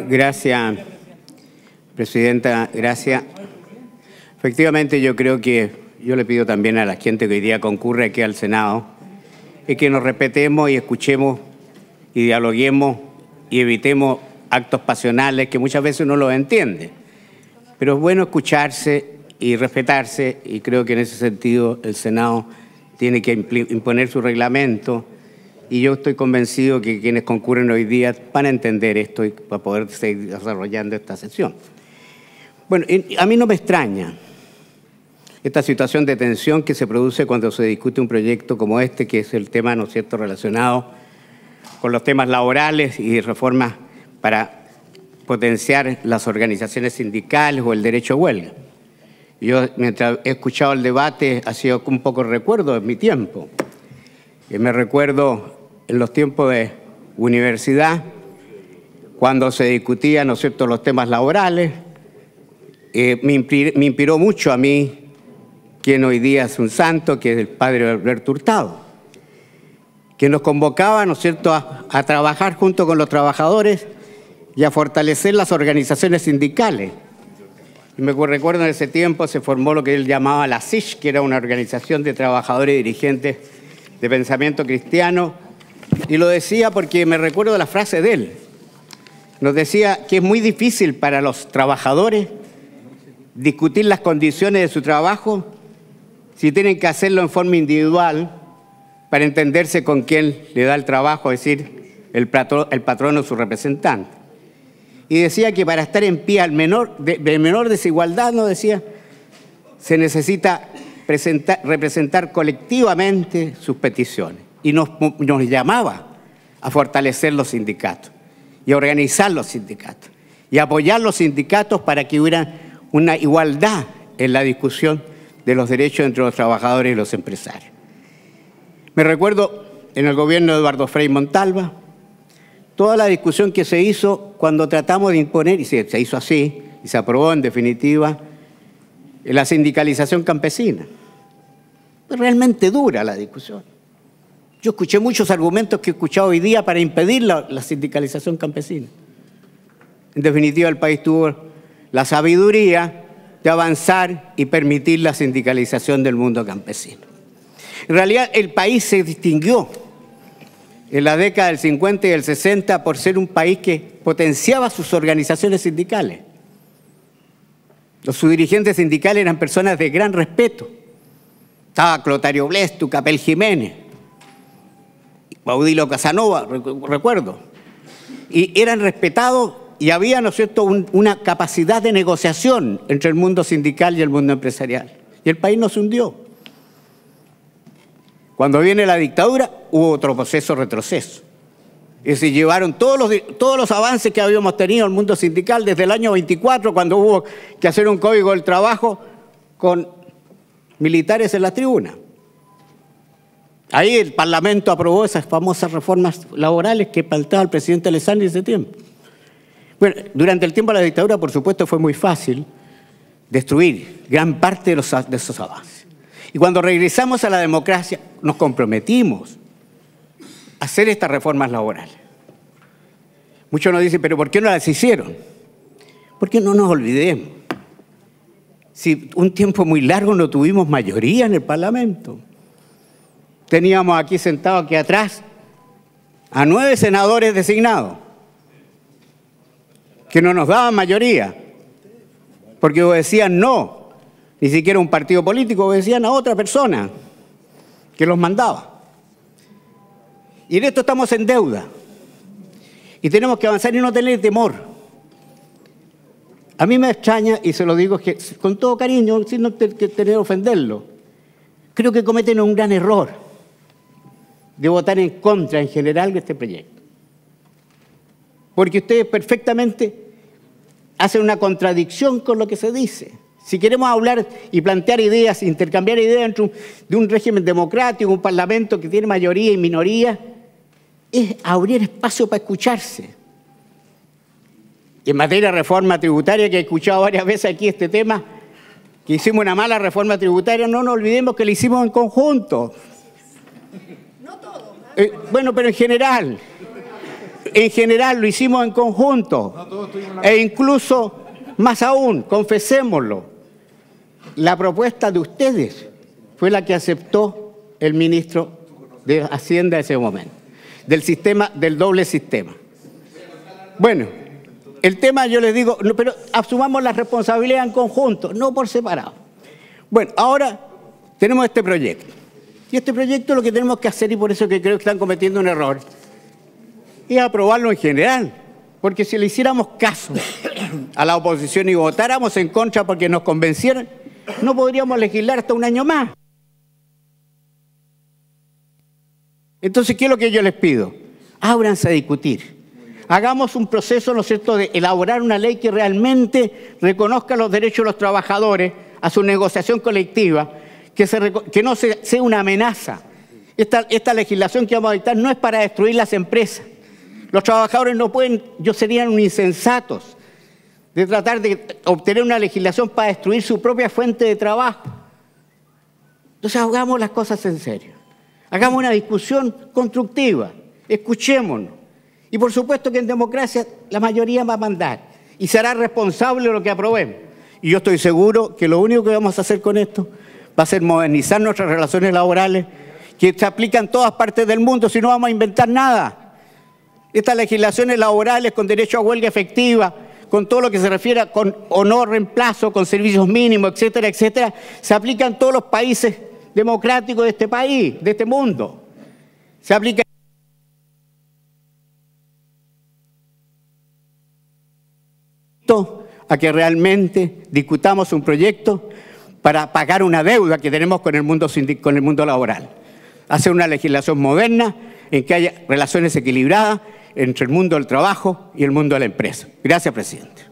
Gracias, Presidenta. Gracias. Efectivamente, yo creo que yo le pido también a la gente que hoy día concurre aquí al Senado es que nos respetemos y escuchemos y dialoguemos y evitemos actos pasionales que muchas veces uno los entiende. Pero es bueno escucharse y respetarse, y creo que en ese sentido el Senado tiene que imponer su reglamento, y yo estoy convencido que quienes concurren hoy día van a entender esto y para poder seguir desarrollando esta sesión. Bueno, a mí no me extraña esta situación de tensión que se produce cuando se discute un proyecto como este, que es el tema, ¿no es cierto?, relacionado con los temas laborales y reformas para potenciar las organizaciones sindicales o el derecho a huelga. Yo, mientras he escuchado el debate, ha sido un poco recuerdo de mi tiempo. Me recuerdo en los tiempos de universidad, cuando se discutían, ¿no es cierto?, los temas laborales. Me inspiró mucho a mí, quien hoy día es un santo, que es el padre Alberto Hurtado, que nos convocaba, ¿no es cierto?, a trabajar junto con los trabajadores y a fortalecer las organizaciones sindicales. Y me recuerdo en ese tiempo se formó lo que él llamaba la SISH, que era una organización de trabajadores y dirigentes de pensamiento cristiano, y lo decía porque me recuerdo de la frase de él. Nos decía que es muy difícil para los trabajadores discutir las condiciones de su trabajo si tienen que hacerlo en forma individual para entenderse con quién le da el trabajo, es decir, el patrón o su representante. Y decía que para estar en pie de menor desigualdad, nos decía, se necesita representar colectivamente sus peticiones. Y nos llamaba a fortalecer los sindicatos y a organizar los sindicatos y a apoyar los sindicatos para que hubiera una igualdad en la discusión de los derechos entre los trabajadores y los empresarios. Me recuerdo en el gobierno de Eduardo Frei Montalva, toda la discusión que se hizo cuando tratamos de imponer, y se hizo así, y se aprobó en definitiva, la sindicalización campesina. Es realmente dura la discusión. Yo escuché muchos argumentos que he escuchado hoy día para impedir la sindicalización campesina. En definitiva, el país tuvo la sabiduría de avanzar y permitir la sindicalización del mundo campesino. En realidad, el país se distinguió en la década del 50 y del 60 por ser un país que potenciaba sus organizaciones sindicales. Sus dirigentes sindicales eran personas de gran respeto. Estaba Clotario Blestu, Capel Jiménez, Baudilio Casanova, recuerdo. Y eran respetados y había, ¿no es cierto?, una capacidad de negociación entre el mundo sindical y el mundo empresarial. Y el país no se hundió. Cuando viene la dictadura, hubo otro proceso retroceso. Y se llevaron todos los avances que habíamos tenido en el mundo sindical desde el año 24, cuando hubo que hacer un código del trabajo con militares en la tribuna. Ahí el Parlamento aprobó esas famosas reformas laborales que planteaba el presidente Alessandri en ese tiempo. Bueno, durante el tiempo de la dictadura, por supuesto, fue muy fácil destruir gran parte de esos avances. Y cuando regresamos a la democracia, nos comprometimos a hacer estas reformas laborales. Muchos nos dicen, ¿pero por qué no las hicieron? Porque no nos olvidemos. Si un tiempo muy largo no tuvimos mayoría en el Parlamento. Teníamos aquí sentados aquí atrás a 9 senadores designados que no nos daban mayoría porque obedecían no, ni siquiera un partido político, obedecían a otra persona que los mandaba. Y en esto estamos en deuda y tenemos que avanzar y no tener temor. A mí me extraña, y se lo digo con todo cariño, sin no tener que ofenderlo, creo que cometen un gran error de votar en contra en general de este proyecto. Porque ustedes perfectamente hacen una contradicción con lo que se dice. Si queremos hablar y plantear ideas, intercambiar ideas dentro de un régimen democrático, un parlamento que tiene mayoría y minoría, es abrir espacio para escucharse. Y en materia de reforma tributaria, que he escuchado varias veces aquí este tema, que hicimos una mala reforma tributaria, no nos olvidemos que la hicimos en conjunto. Bueno, pero en general. En general lo hicimos en conjunto. E incluso, más aún, confesémoslo, la propuesta de ustedes fue la que aceptó el ministro de Hacienda en ese momento, del doble sistema. Bueno, el tema yo les digo, no, pero asumamos la responsabilidad en conjunto, no por separado. Bueno, ahora tenemos este proyecto. Y este proyecto lo que tenemos que hacer, y por eso que creo que están cometiendo un error, es aprobarlo en general. Porque si le hiciéramos caso a la oposición y votáramos en contra porque nos convencieran, no podríamos legislar hasta un año más. Entonces, ¿qué es lo que yo les pido? Ábranse a discutir. Hagamos un proceso, ¿no es cierto?, de elaborar una ley que realmente reconozca los derechos de los trabajadores a su negociación colectiva, que no sea una amenaza. Esta legislación que vamos a dictar no es para destruir las empresas. Los trabajadores no pueden, serían unos insensatos de tratar de obtener una legislación para destruir su propia fuente de trabajo. Entonces, hagamos las cosas en serio. Hagamos una discusión constructiva. Escuchémonos. Y por supuesto que en democracia la mayoría va a mandar y será responsable de lo que aprobemos. Y yo estoy seguro que lo único que vamos a hacer con esto va a ser modernizar nuestras relaciones laborales, que se aplican en todas partes del mundo, si no vamos a inventar nada. Estas legislaciones laborales con derecho a huelga efectiva, con todo lo que se refiere a con o no reemplazo, con servicios mínimos, etcétera, etcétera, se aplican en todos los países democráticos de este país, de este mundo. Se aplica a que realmente discutamos un proyecto para pagar una deuda que tenemos con el mundo laboral. Hacer una legislación moderna en que haya relaciones equilibradas entre el mundo del trabajo y el mundo de la empresa. Gracias, presidente.